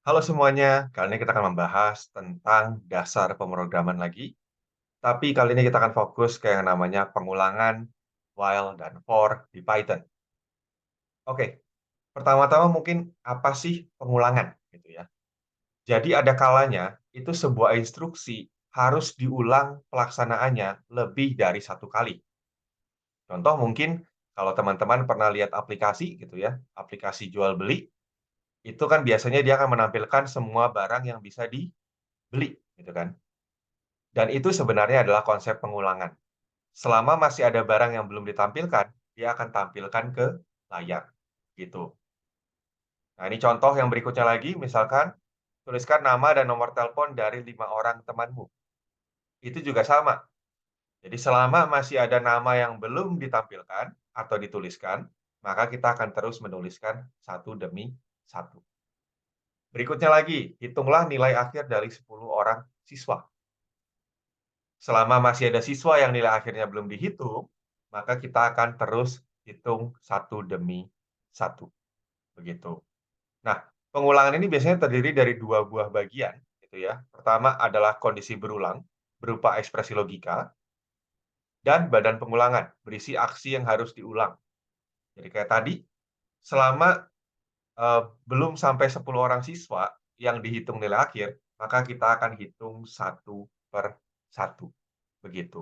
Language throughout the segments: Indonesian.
Halo semuanya, kali ini kita akan membahas tentang dasar pemrograman lagi. Tapi kali ini kita akan fokus ke yang namanya pengulangan, while, dan for di Python. Oke, pertama-tama mungkin apa sih pengulangan gitu ya. Jadi ada kalanya itu sebuah instruksi harus diulang pelaksanaannya lebih dari satu kali. Contoh mungkin kalau teman-teman pernah lihat aplikasi gitu ya, aplikasi jual beli, itu kan biasanya dia akan menampilkan semua barang yang bisa dibeli gitu kan. Dan itu sebenarnya adalah konsep pengulangan. Selama masih ada barang yang belum ditampilkan, dia akan tampilkan ke layar, gitu. Nah, ini contoh yang berikutnya lagi, misalkan tuliskan nama dan nomor telepon dari 5 orang temanmu. Itu juga sama. Jadi selama masih ada nama yang belum ditampilkan atau dituliskan, maka kita akan terus menuliskan satu demi satu. Berikutnya lagi, hitunglah nilai akhir dari 10 orang siswa. Selama masih ada siswa yang nilai akhirnya belum dihitung, maka kita akan terus hitung satu demi satu. Begitu. Nah, pengulangan ini biasanya terdiri dari dua buah bagian, gitu ya. Pertama adalah kondisi berulang, berupa ekspresi logika, dan badan pengulangan, berisi aksi yang harus diulang. Jadi kayak tadi, selama belum sampai 10 orang siswa yang dihitung nilai akhir, maka kita akan hitung satu per satu. Begitu.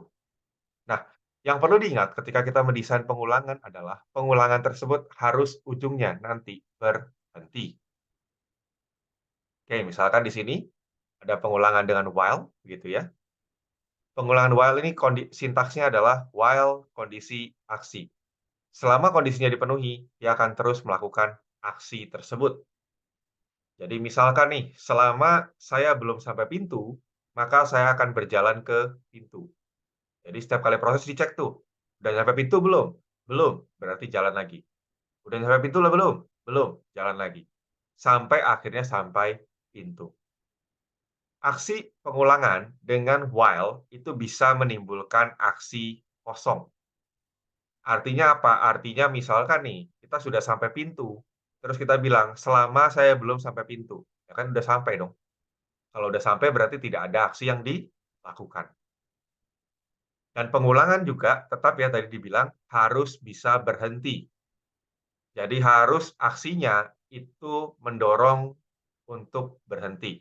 Nah, yang perlu diingat ketika kita mendesain pengulangan adalah pengulangan tersebut harus ujungnya nanti berhenti. Oke, misalkan di sini ada pengulangan dengan while, gitu ya. Pengulangan while ini sintaksnya adalah while kondisi aksi. Selama kondisinya dipenuhi, dia akan terus melakukan aksi tersebut. Jadi misalkan nih, selama saya belum sampai pintu, maka saya akan berjalan ke pintu. Jadi setiap kali proses dicek tuh, udah sampai pintu belum? Belum, berarti jalan lagi. Udah sampai pintu lah belum? Belum, jalan lagi. Sampai akhirnya sampai pintu. Aksi pengulangan dengan while itu bisa menimbulkan aksi kosong. Artinya apa? Artinya misalkan nih, kita sudah sampai pintu, terus kita bilang, selama saya belum sampai pintu. Ya kan udah sampai dong. Kalau udah sampai berarti tidak ada aksi yang dilakukan. Dan pengulangan juga tetap ya tadi dibilang harus bisa berhenti. Jadi harus aksinya itu mendorong untuk berhenti.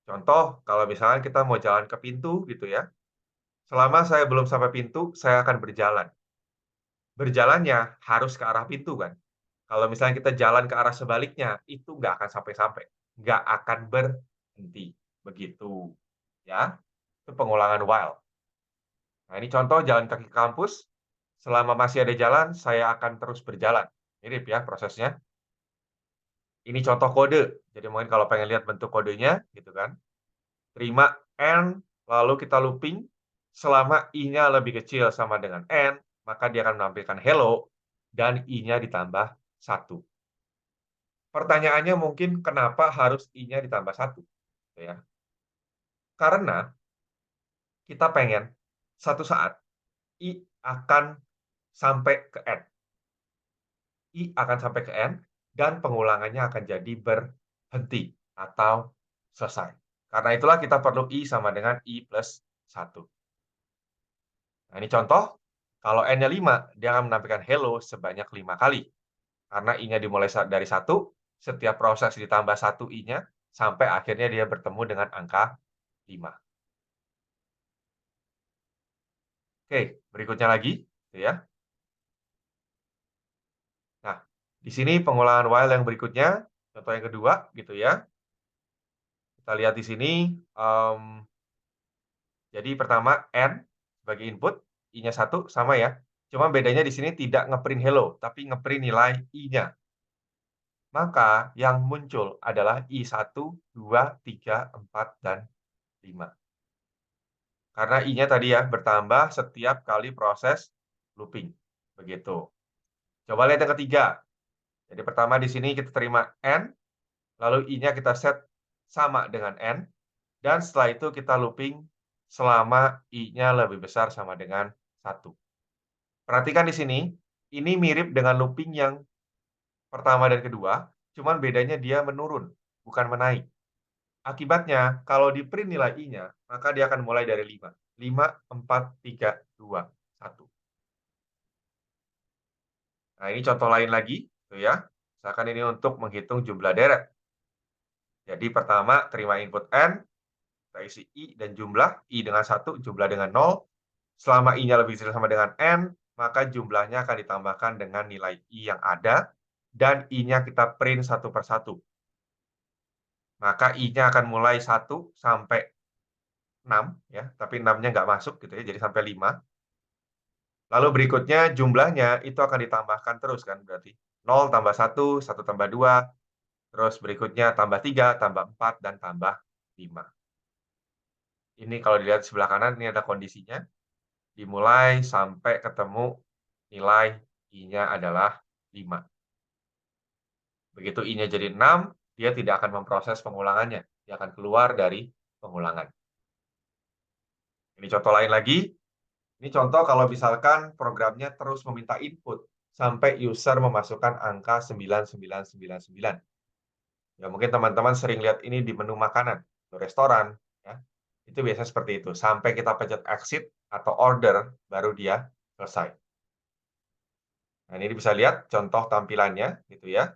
Contoh, kalau misalnya kita mau jalan ke pintu gitu ya, selama saya belum sampai pintu, saya akan berjalan. Berjalannya harus ke arah pintu kan. Kalau misalnya kita jalan ke arah sebaliknya, itu nggak akan sampai-sampai. Nggak akan berhenti. Begitu. Ya, itu pengulangan while. Nah, ini contoh jalan kaki ke kampus. Selama masih ada jalan, saya akan terus berjalan. Mirip ya prosesnya. Ini contoh kode. Jadi mungkin kalau pengen lihat bentuk kodenya, gitu kan. Terima N, lalu kita looping. Selama I-nya lebih kecil sama dengan N, maka dia akan menampilkan hello, dan I-nya ditambah 1. Pertanyaannya mungkin kenapa harus I-nya ditambah 1? Ya. Karena kita pengen satu saat I akan sampai ke N. I akan sampai ke N, dan pengulangannya akan jadi berhenti atau selesai. Karena itulah kita perlu I sama dengan I plus 1. Nah, ini contoh, kalau N-nya 5, dia akan menampilkan hello sebanyak 5 kali. Karena I-nya dimulai dari 1, setiap proses ditambah 1 I-nya, sampai akhirnya dia bertemu dengan angka 5. Oke, berikutnya lagi, gitu ya. Nah, di sini pengulangan while yang berikutnya, contoh yang kedua, gitu ya. Kita lihat di sini, jadi pertama N sebagai input, I-nya 1 sama ya. Cuma bedanya di sini tidak ngeprint hello, tapi ngeprint nilai I-nya. Maka yang muncul adalah I1, 2, 3, 4, dan 5. Karena I-nya tadi ya bertambah setiap kali proses looping. Begitu. Coba lihat yang ketiga. Jadi pertama di sini kita terima N, lalu I-nya kita set sama dengan N, dan setelah itu kita looping selama I-nya lebih besar sama dengan 1. Perhatikan di sini, ini mirip dengan looping yang pertama dan kedua, cuman bedanya dia menurun, bukan menaik. Akibatnya, kalau di print nilai I-nya, maka dia akan mulai dari 5. 5, 4, 3, 2, 1. Nah, ini contoh lain lagi, tuh ya. Misalkan ini untuk menghitung jumlah deret. Jadi pertama, terima input N, kita isi I dan jumlah, I dengan 1, jumlah dengan 0. Selama I-nya lebih kecil sama dengan N, maka jumlahnya akan ditambahkan dengan nilai I yang ada, dan I-nya kita print satu per satu. Maka I-nya akan mulai 1 sampai 6, ya, tapi 6-nya nggak masuk gitu ya, jadi sampai 5. Lalu berikutnya jumlahnya itu akan ditambahkan terus kan berarti. 0 tambah 1, 1 tambah 2, terus berikutnya tambah 3, tambah 4, dan tambah 5. Ini kalau dilihat di sebelah kanan, ini ada kondisinya. Dimulai sampai ketemu nilai I-nya adalah 5. Begitu I-nya jadi 6, dia tidak akan memproses pengulangannya. Dia akan keluar dari pengulangan. Ini contoh lain lagi. Ini contoh kalau misalkan programnya terus meminta input sampai user memasukkan angka 9999. Ya, mungkin teman-teman sering lihat ini di menu makanan, di restoran, ya. Itu biasanya seperti itu. Sampai kita pencet exit atau order, baru dia selesai. Nah, ini bisa lihat contoh tampilannya, gitu ya.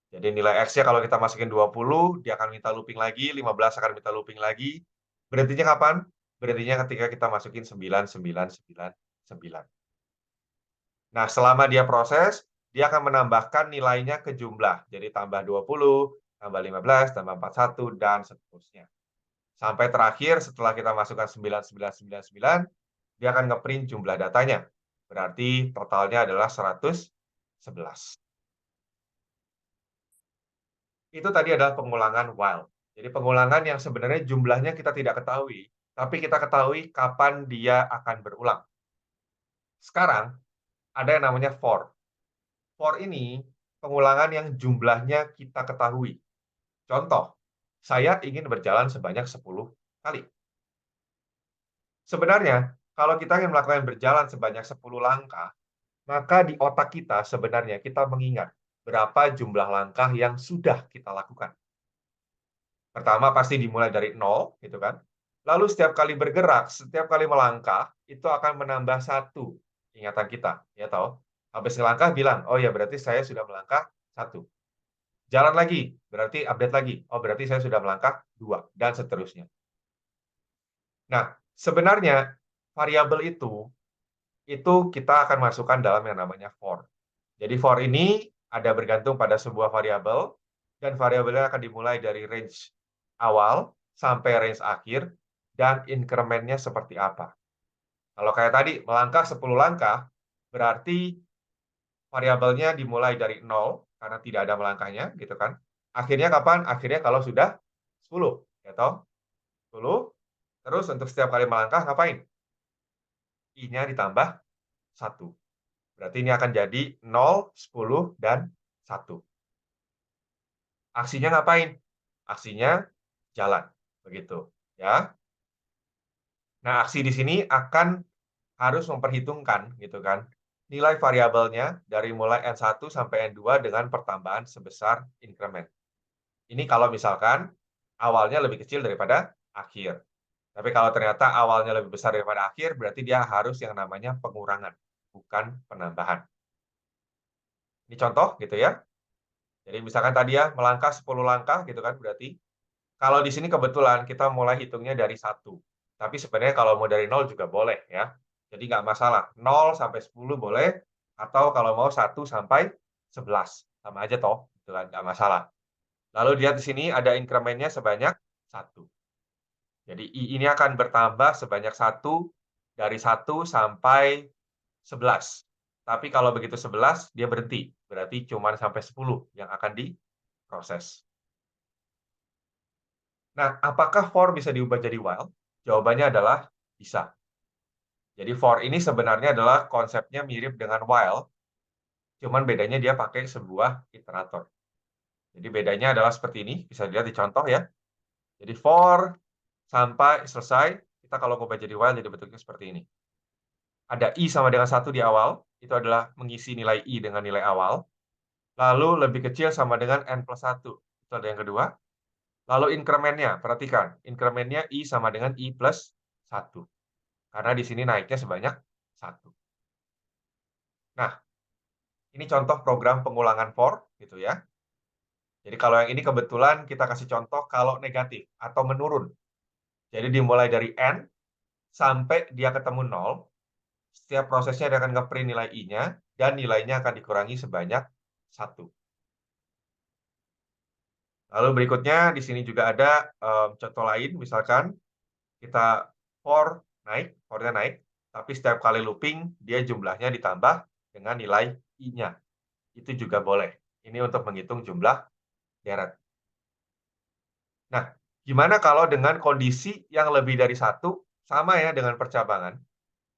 Jadi nilai X-nya kalau kita masukin 20, dia akan minta looping lagi, 15 akan minta looping lagi. Berhentinya kapan? Berhentinya ketika kita masukin 9999. Nah, selama dia proses, dia akan menambahkan nilainya ke jumlah. Jadi tambah 20, tambah 15, tambah 41, dan seterusnya. Sampai terakhir setelah kita masukkan 9999, dia akan nge-print jumlah datanya. Berarti totalnya adalah 111. Itu tadi adalah pengulangan while. Jadi pengulangan yang sebenarnya jumlahnya kita tidak ketahui, tapi kita ketahui kapan dia akan berulang. Sekarang ada yang namanya for. For ini pengulangan yang jumlahnya kita ketahui. Contoh, saya ingin berjalan sebanyak 10 kali. Sebenarnya, kalau kita ingin melakukan berjalan sebanyak 10 langkah, maka di otak kita sebenarnya kita mengingat berapa jumlah langkah yang sudah kita lakukan. Pertama pasti dimulai dari 0, gitu kan. Lalu setiap kali bergerak, setiap kali melangkah, itu akan menambah 1 ingatan kita. Ya tahu? Habis melangkah bilang, oh ya berarti saya sudah melangkah 1. Jalan lagi, berarti update lagi. Oh berarti saya sudah melangkah 2, dan seterusnya. Nah, sebenarnya variabel itu kita akan masukkan dalam yang namanya for. Jadi for ini ada bergantung pada sebuah variabel, dan variabelnya akan dimulai dari range awal sampai range akhir, dan increment-nya seperti apa. Kalau kayak tadi, melangkah 10 langkah, berarti variabelnya dimulai dari 0, karena tidak ada melangkahnya, gitu kan. Akhirnya kapan? Akhirnya kalau sudah 10, ya toh? 10, terus untuk setiap kali melangkah, ngapain? I-nya ditambah 1. Berarti ini akan jadi 0, 10, dan 1. Aksinya ngapain? Aksinya jalan, begitu, ya. Nah, aksi di sini akan harus memperhitungkan, gitu kan, nilai variabelnya dari mulai N1 sampai N2 dengan pertambahan sebesar increment. Ini kalau misalkan awalnya lebih kecil daripada akhir. Tapi kalau ternyata awalnya lebih besar daripada akhir, berarti dia harus yang namanya pengurangan, bukan penambahan. Ini contoh, gitu ya. Jadi misalkan tadi ya, melangkah 10 langkah, gitu kan, berarti. Kalau di sini kebetulan kita mulai hitungnya dari 1. Tapi sebenarnya kalau mau dari 0 juga boleh ya. Jadi nggak masalah. 0 sampai 10 boleh, atau kalau mau 1 sampai 11. Sama aja toh, gitu kan, nggak masalah. Lalu lihat di sini ada increment-nya sebanyak 1. Jadi I ini akan bertambah sebanyak 1 dari 1 sampai 11. Tapi kalau begitu 11, dia berhenti. Berarti cuma sampai 10 yang akan diproses. Nah, apakah for bisa diubah jadi while? Jawabannya adalah bisa. Jadi for ini sebenarnya adalah konsepnya mirip dengan while, cuman bedanya dia pakai sebuah iterator. Jadi bedanya adalah seperti ini, bisa dilihat di contoh ya. Jadi for sampai selesai, kita kalau mau baca di while jadi bentuknya seperti ini. Ada I sama dengan 1 di awal, itu adalah mengisi nilai I dengan nilai awal. Lalu lebih kecil sama dengan N plus 1, itu ada yang kedua. Lalu inkremennya, perhatikan. Inkremennya I sama dengan I plus 1. Karena di sini naiknya sebanyak 1. Nah, ini contoh program pengulangan for, gitu ya. Jadi kalau yang ini kebetulan kita kasih contoh kalau negatif atau menurun. Jadi dimulai dari N sampai dia ketemu 0, setiap prosesnya dia akan nge-print nilai I-nya, dan nilainya akan dikurangi sebanyak 1. Lalu berikutnya, di sini juga ada contoh lain, misalkan kita for-nya naik, tapi setiap kali looping, dia jumlahnya ditambah dengan nilai I-nya. Itu juga boleh. Ini untuk menghitung jumlah deret. Nah, gimana kalau dengan kondisi yang lebih dari satu, sama ya dengan percabangan.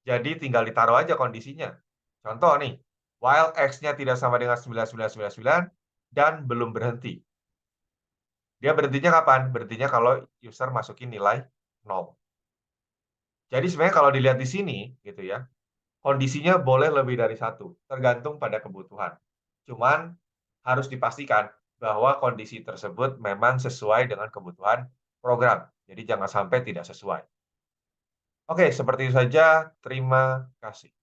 Jadi tinggal ditaruh aja kondisinya. Contoh nih, while X-nya tidak sama dengan 9999 dan belum berhenti. Dia berhentinya kapan? Berhentinya kalau user masukin nilai 0. Jadi sebenarnya kalau dilihat di sini, gitu ya, kondisinya boleh lebih dari satu, tergantung pada kebutuhan. Cuman harus dipastikan bahwa kondisi tersebut memang sesuai dengan kebutuhan program. Jadi jangan sampai tidak sesuai. Oke, seperti itu saja. Terima kasih.